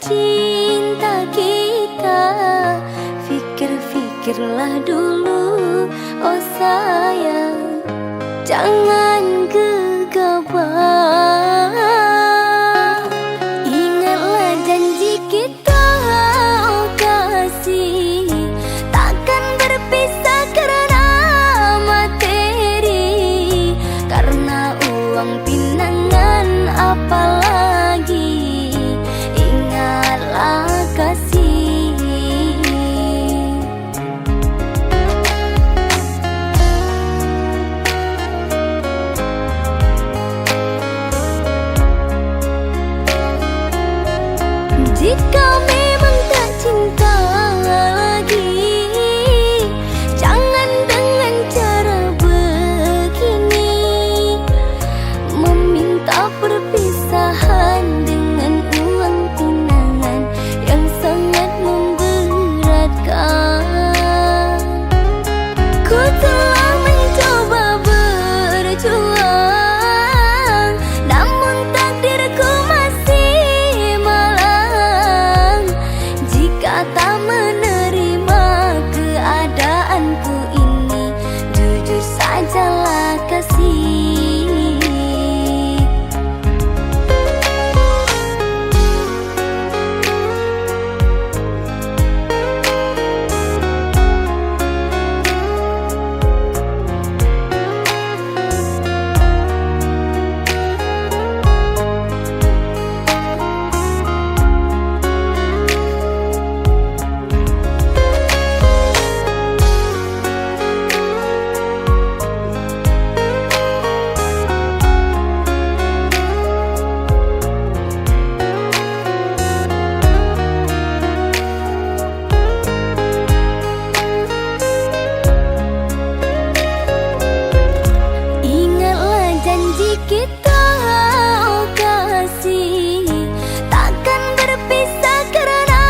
cinta kita. Pikirlah dulu, oh sayang, jangan gegabah. Ingatlah janji kita, oh kasih, takkan berpisah karena materi, karena uang pinangan apalagi. Ingatlah kasih. Jika memang tak cinta lagi, jangan dengan cara begini, meminta perpisahan dengan uang pinangan yang sangat memberatkan. Ku telah mencoba berjuang, namun takdirku masih malang. Jika tak menerima keadaanku ini, jujur sajalah kasih. Kita, oh kasih, takkan berpisah karena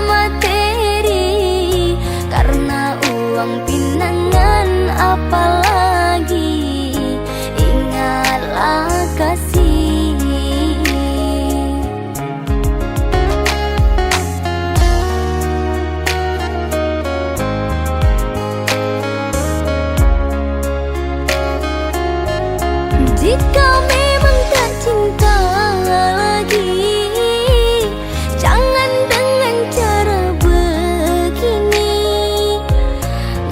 materi, karena uang pinangan apalagi. Ingatlah kasih. Jika memang tak cinta lagi, jangan dengan cara begini,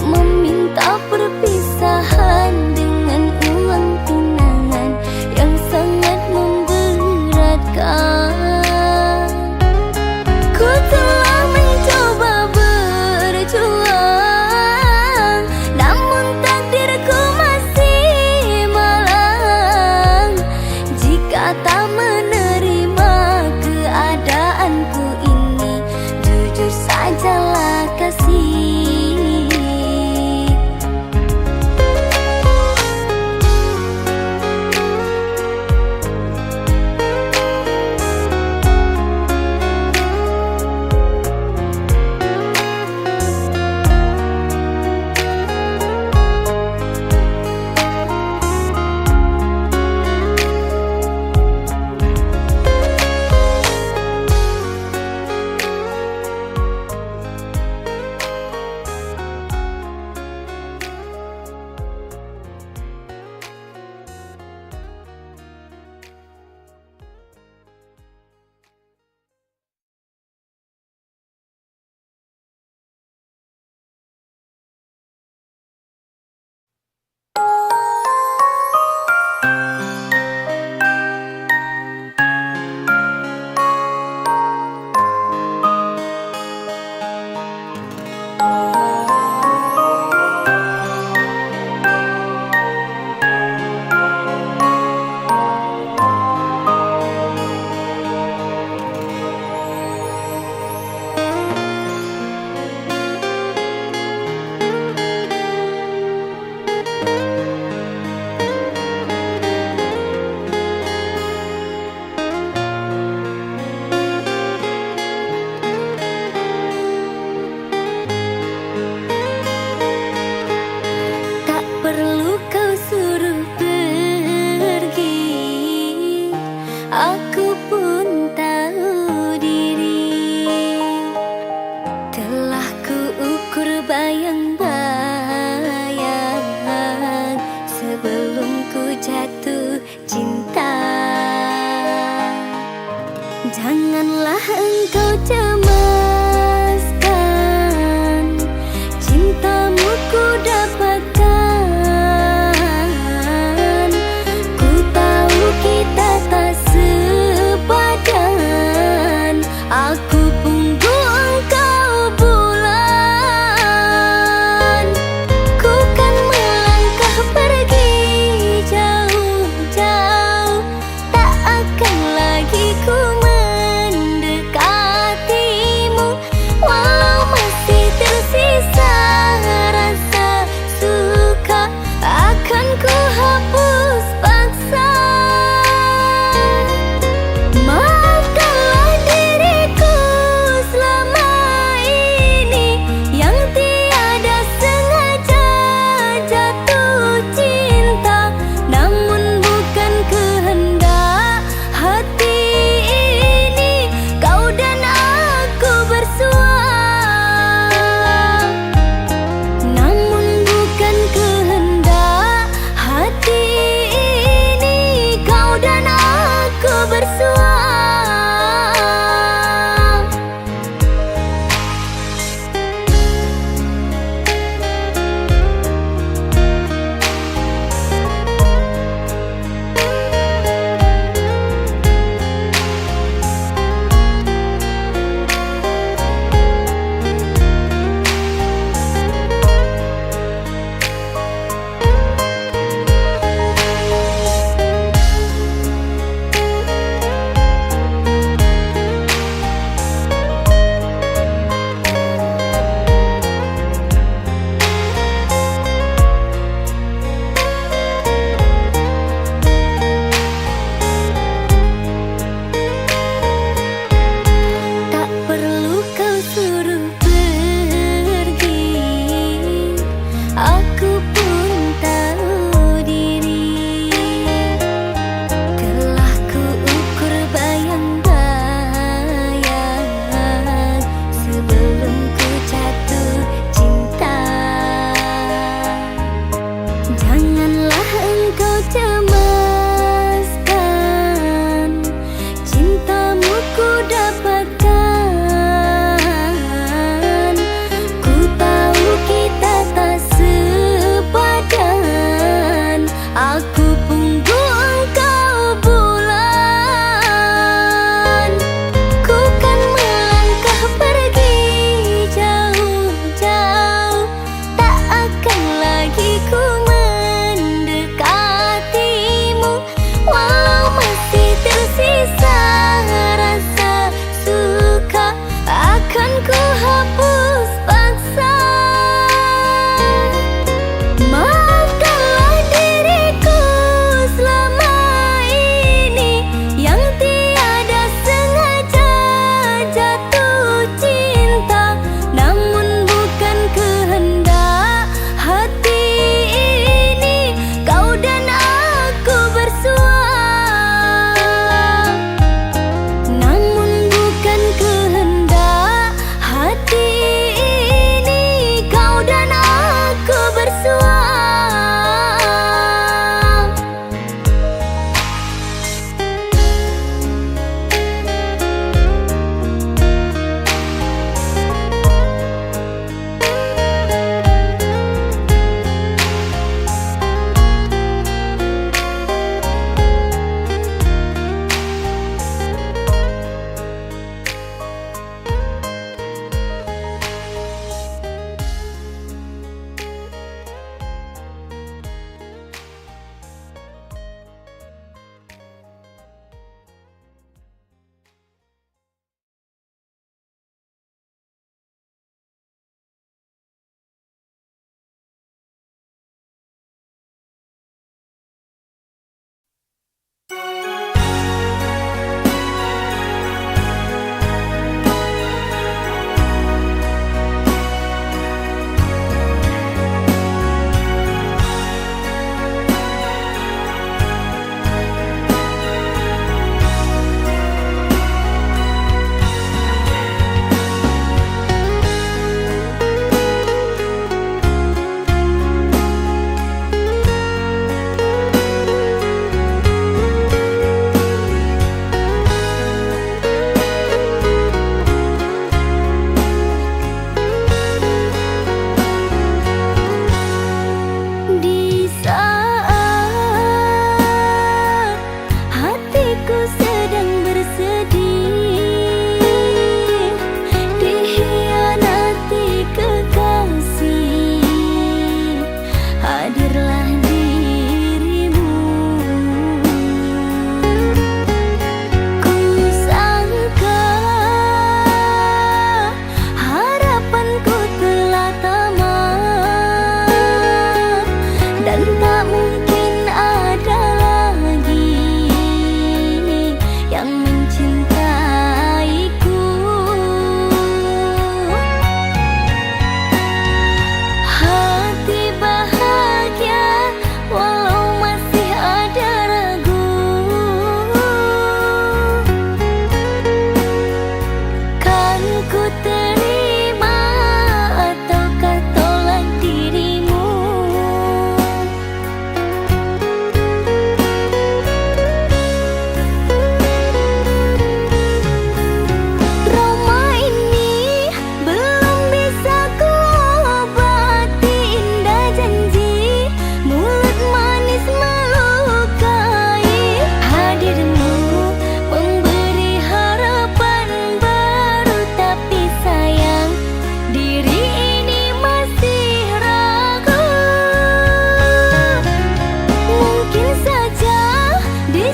meminta perpisahan dengan uang pinangan yang sangat memberatkan. Ku telah mencoba berjuang, namun takdirku masih malang. Jika tak menerima keadaanku ini, jujur sajalah kasih. Aku pun tahu diri Janganlah engkau cemaskan, cintamu ku dapatkan. Ku tahu kita tak sepadan, aku punggu engkau bulan. Ku kan melangkah pergi jauh-jauh, tak akan lagi ku mendekatimu. Walau masih tersisa rasa suka, akan ku hapus paksa. Maafkanlah diriku selama ini yang tiada sengaja jatuh cinta, namun bukan kehendak hati ini kau dan aku bersua. Namun bukan kehendak hati ini kau dan aku bersua.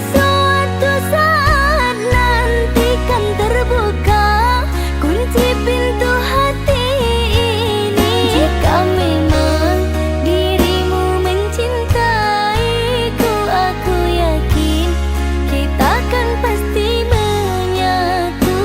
suatu saat nanti kan terbuka kunci pintu hati ini. Jika memang dirimu mencintaiku, aku yakin kita kan pasti menyatu.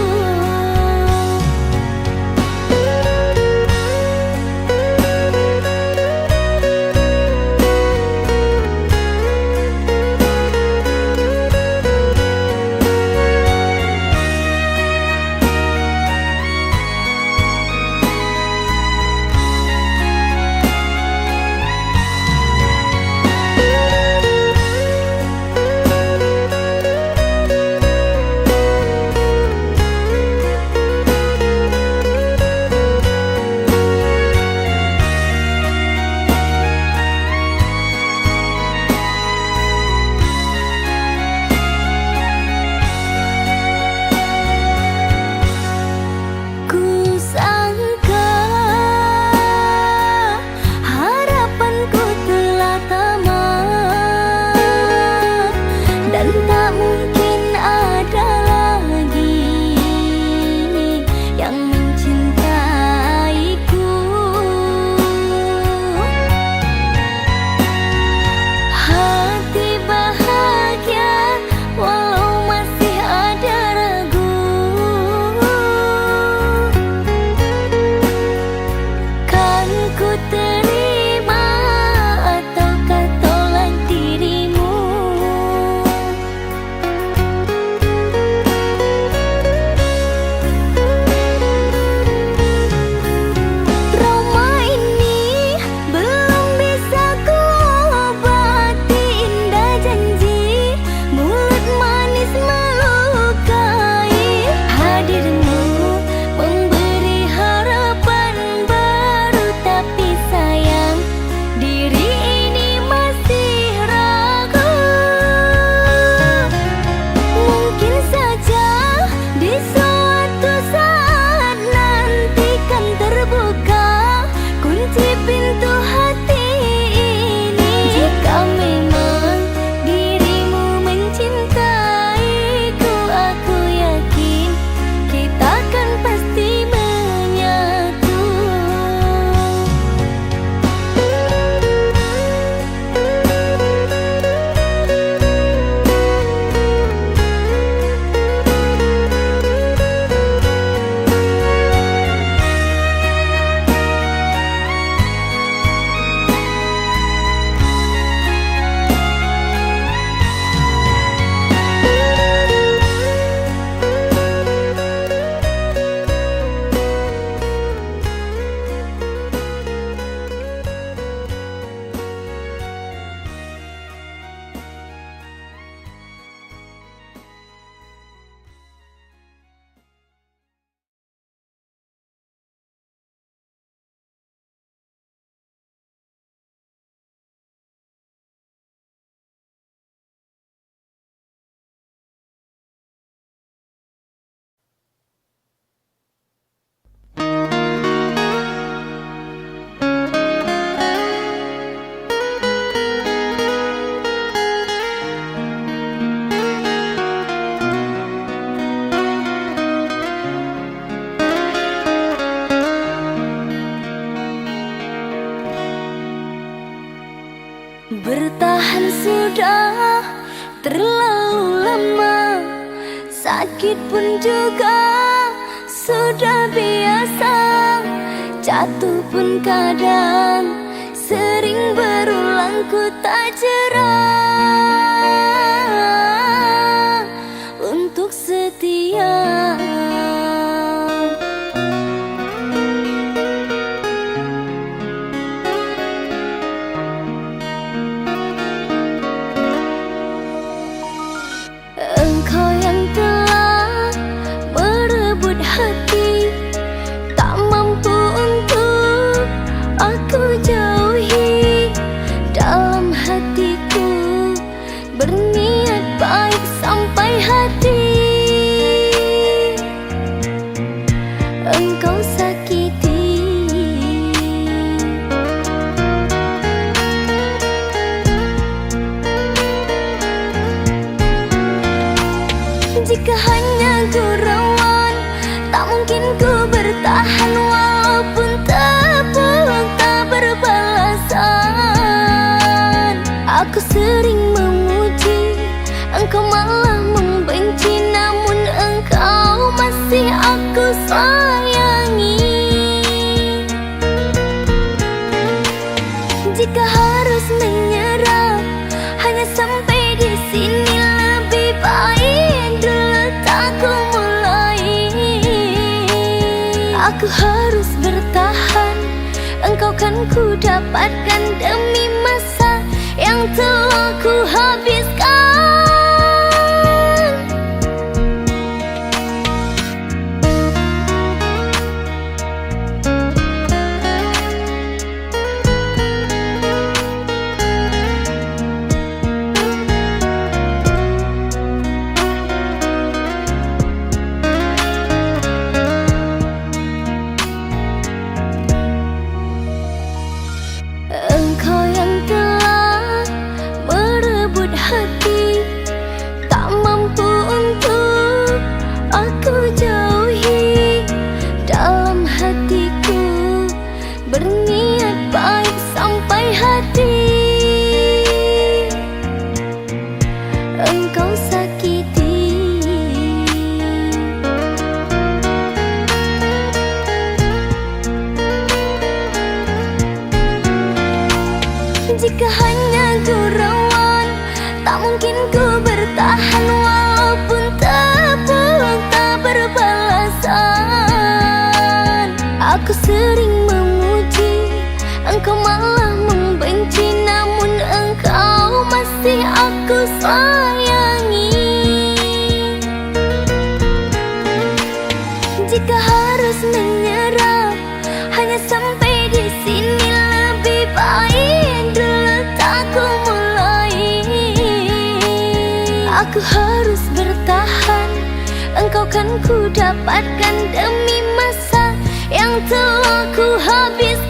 Bertahan sudah terlalu lama, sakit pun juga sudah biasa, jatuh pun kadang sering berulang, ku tak jerah untuk setia. Engkau yang telah merebut hati, tak mampu untuk aku jauhi. Dalam hatiku Jika hanya ku rawan, tak mungkin ku bertahan. Walaupun tepuk tak berbalasan. Aku sering memuji, engkau malah membenci. Namun engkau masih aku sayangi. Jika harus menyerah, hanya sampai di sini. Lebih baik dulu tak ku mulai. Aku harus bertahan, engkau kan ku dapatkan demi masa yang telah ku habiskan. Engkau yang telah merebut hati, tak mampu untuk aku jauhi. Dalam hatiku berniat baik sampai hati engkau sakiti. Jika hanya ku rawan, tak mungkin ku bertahan. Walaupun tepuk tak berbalasan. Aku sering memuji, engkau malah membenci. Namun engkau masih aku sayangi. Jika harus menyerah, hanya sampai di sini. Lebih baik dulu tak ku mulai. Aku harus bertahan, engkau kan ku dapatkan demi masa yang telah ku habiskan.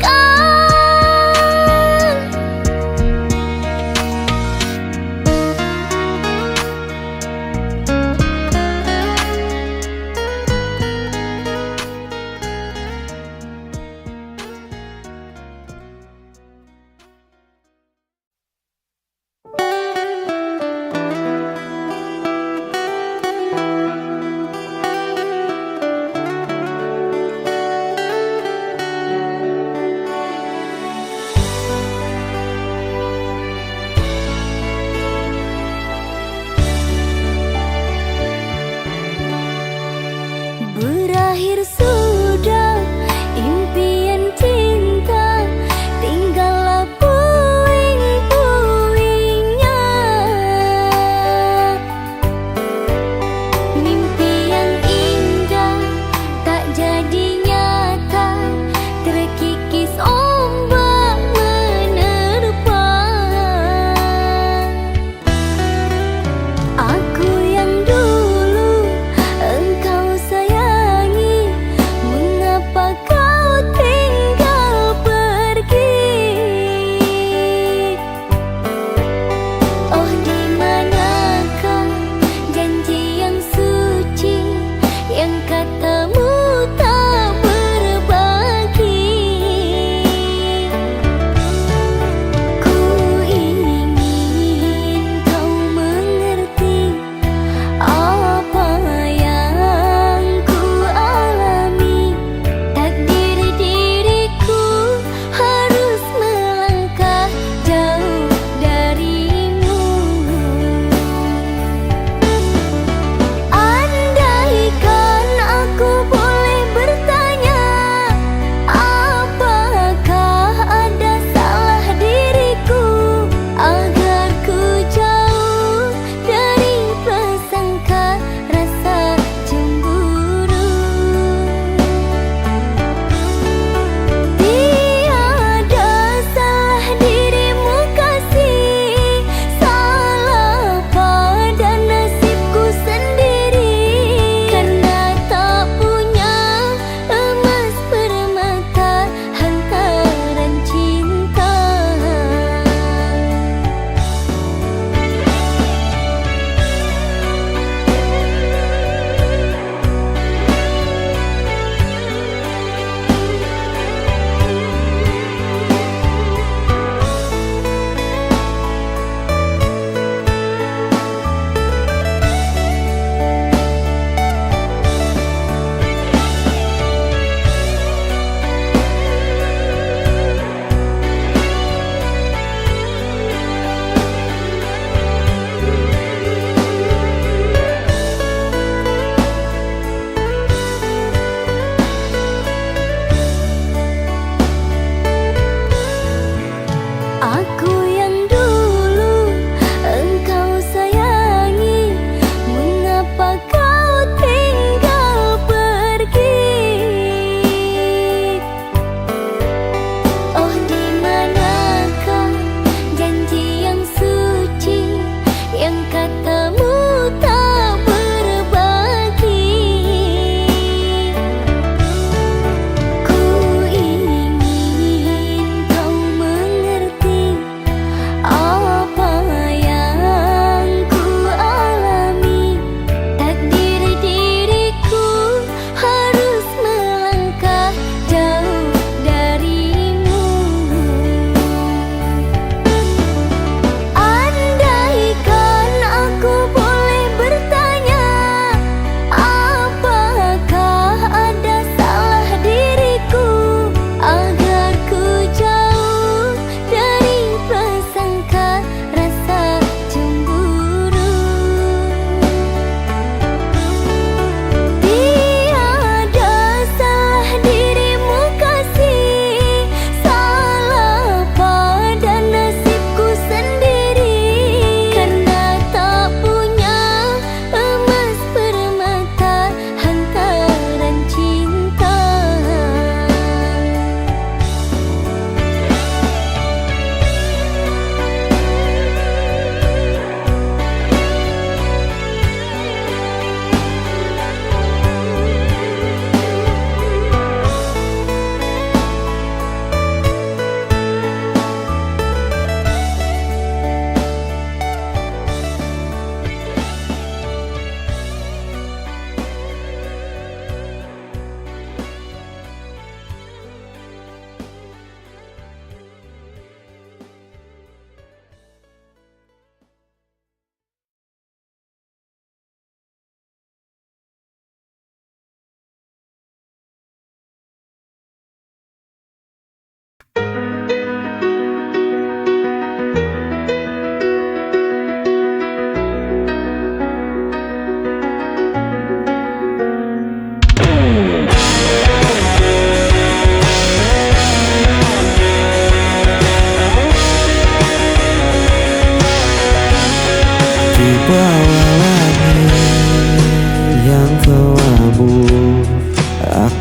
Berakhir sudah impian cinta, tinggallah puing-puingnya. Mimpi yang indah tak jadi nyata, terkikis ombak menerpa. Aku yang dulu engkau sayangi,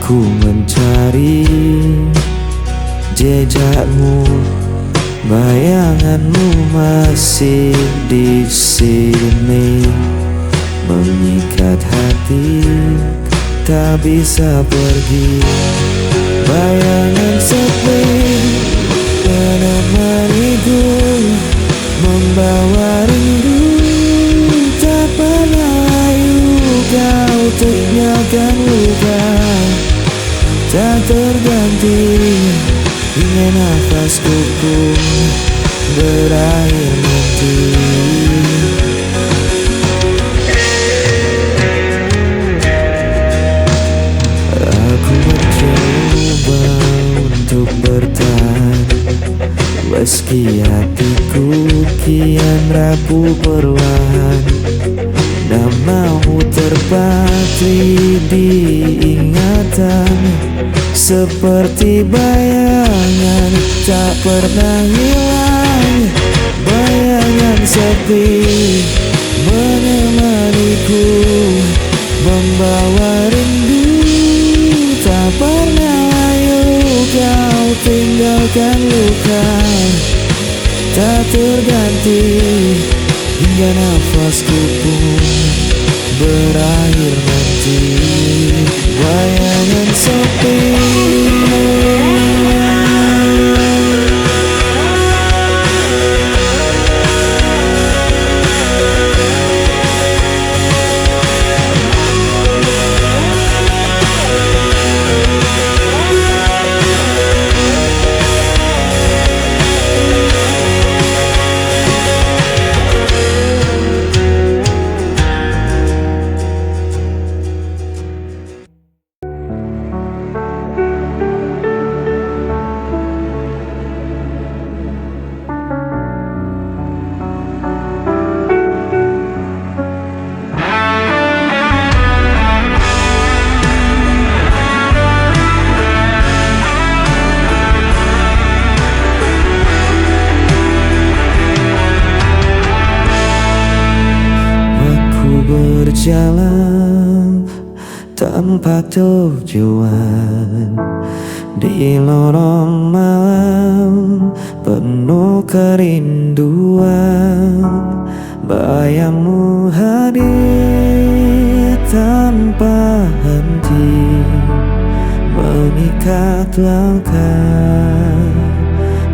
Aku mencari jejakmu, bayanganmu masih di sini, mengikat hati tak bisa pergi. Bayangan sepi menemaniku, membawa rindu tak pernah layu. Kau tinggalkan luka tak terganti, hingga nafasku pun berakhir nanti. Aku mencoba untuk bertahan, meski hatiku kian rapuh perlahan. Namamu terpatri di ingatan, seperti bayangan tak pernah hilang. Bayangan sepi menemaniku, membawa rindu tak pernah layu. Kau tinggalkan luka tak terganti, hingga nafasku pun berakhir nanti. Bayangan sepi berjalan tanpa tujuan di lorong malam penuh kerinduan. Bayangmu hadir tanpa henti, mengikat langkah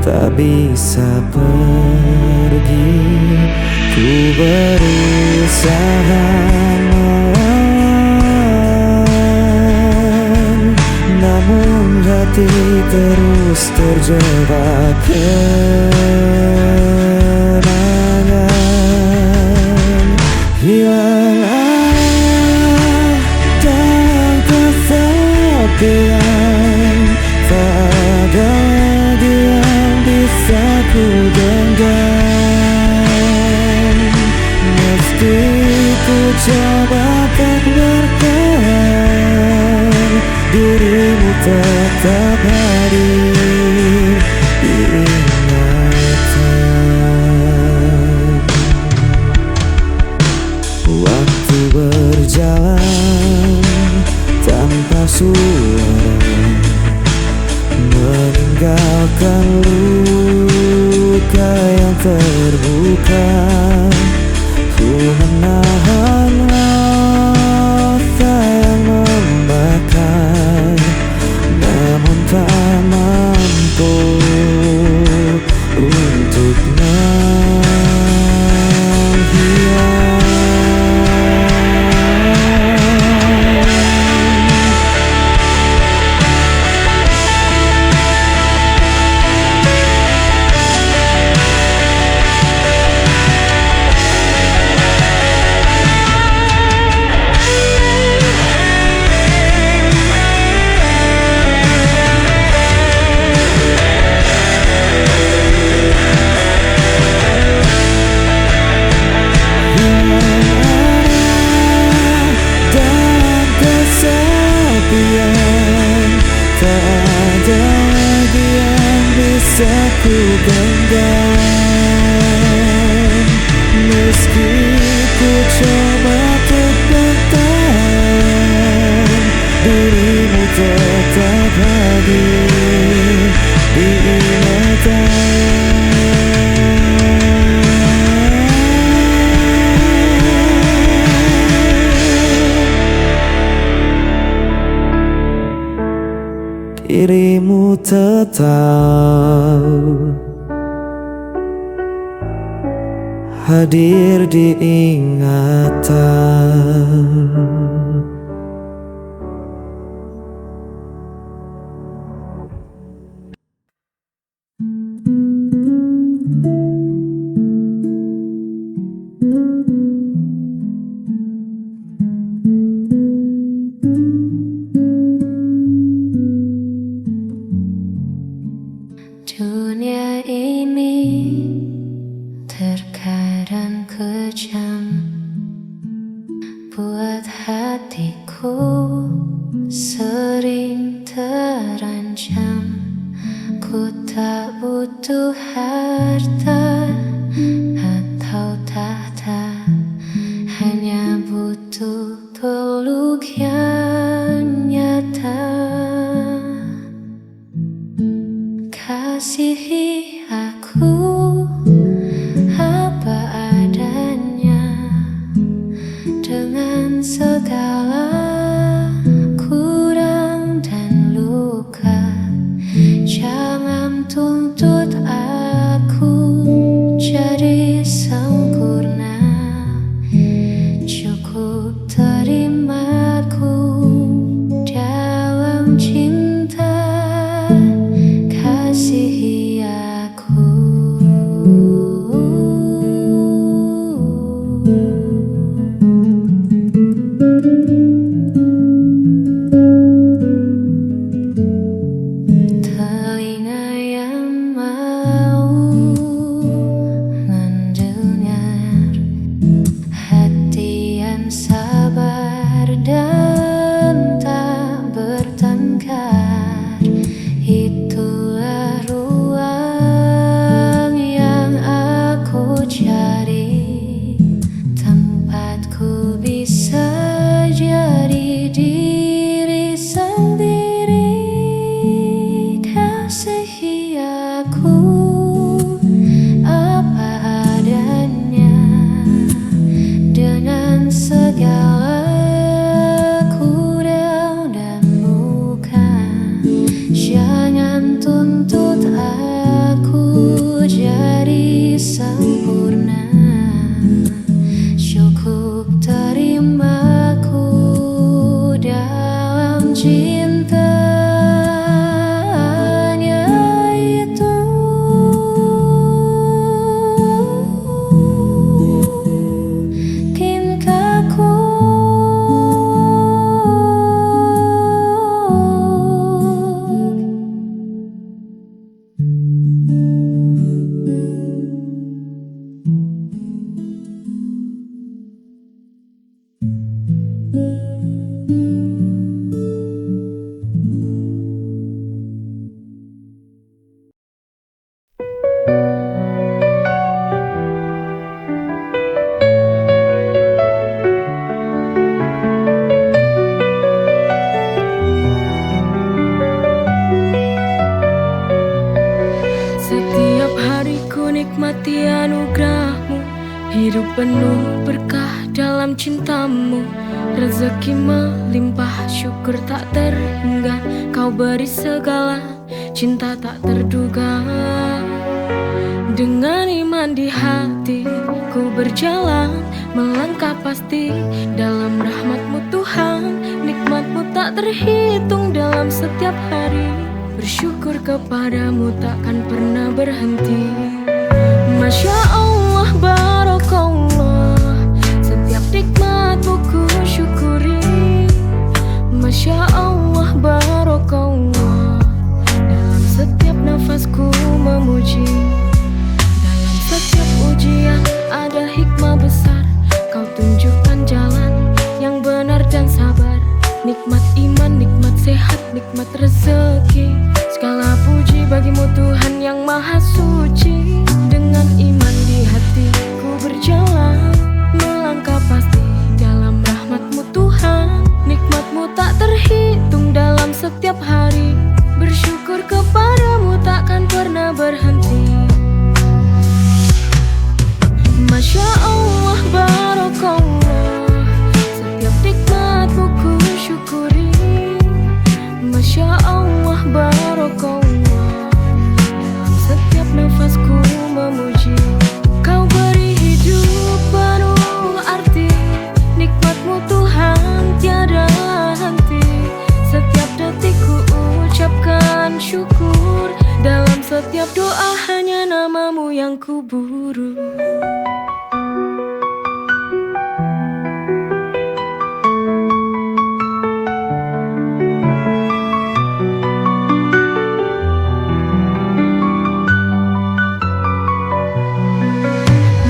tak bisa pergi. Ku berusaha melawan, namun hati terus terjebak kenangan. Hilang arah dan kesepian, tak ada lagi yang bisa ku genggam. Ku coba tak bertahan, dirimu tetap hadir di ingatan. Waktu berjalan tanpa suara, meninggalkan luka yang terbuka. Ku menahan rasa yang membakar, namun tak mampu untuk menghilang. Ku genggam, meski ku coba untuk bertahan, dirimu dirimu tetap hadir di ingatan. Dunia ini terkadang kejam, buat hatiku sering terancam. Ku tak butuh harta atau tahta, hanya butuh peluk yang nyata. Kasihi aku apa adanya, dengan segala kurang dan luka. Jangan tuntut aku jadi sempurna, cukup terimaku dalam cinta. Kasihi aku. Telinga yang mau mendengar, hati yang sabar dan tak bertengkar. Itulah ruang yang aku cari, tempatku bisa jadi diri sendiri. Kasihi aku apa adanya, dengan segala kurang dan luka. Jangan tuntut aku jadi sempurna, cukup terimaku dalam cinta. Hanya itu. Cintaku. Setiap hariku nikmati anugerahmu, hidup penuh berkah dalam cintamu. Rezeki melimpah, syukur tak terhingga. Kau beri segala, cinta tak terduga. Dengan iman di hati, ku berjalan, melangkah pasti dalam rahmat-Mu Tuhan. Nikmat-Mu tak terhitung dalam setiap hari. Bersyukur kepadamu takkan pernah berhenti. Masya Allah, barakallah, setiap nikmat-Mu ku syukuri. Masya Allah, barakallah, dalam setiap nafasku memuji. Dalam setiap ujian ada hikmah besar. Kau tunjukkan jalan yang benar dan sabar. Nikmat iman, nikmat sehat, nikmat rezeki. Segala puji bagimu Tuhan yang maha suci. Dengan iman di hati ku berjalan, melangkah pasti dalam rahmat-Mu Tuhan. Nikmat-Mu tak terhitung dalam setiap hari. Bersyukur kepadamu takkan pernah berhenti. Masya Allah, barakallah, setiap nikmat-Mu ku syukuri. Masya Allah, ku buru.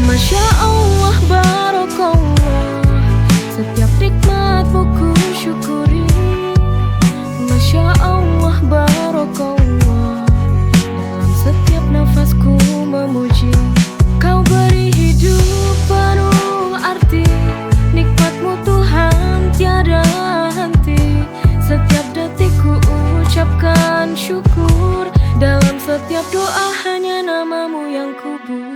Masya Allah, Barakallah, setiap nikmatmu ku syukuri. Masya Allah, Barakallah, dalam setiap nafasku memuji. Kau beri hidup penuh arti, nikmatmu Tuhan tiada henti. Setiap detik ku ucapkan syukur, dalam setiap doa hanya namamu yang ku puji.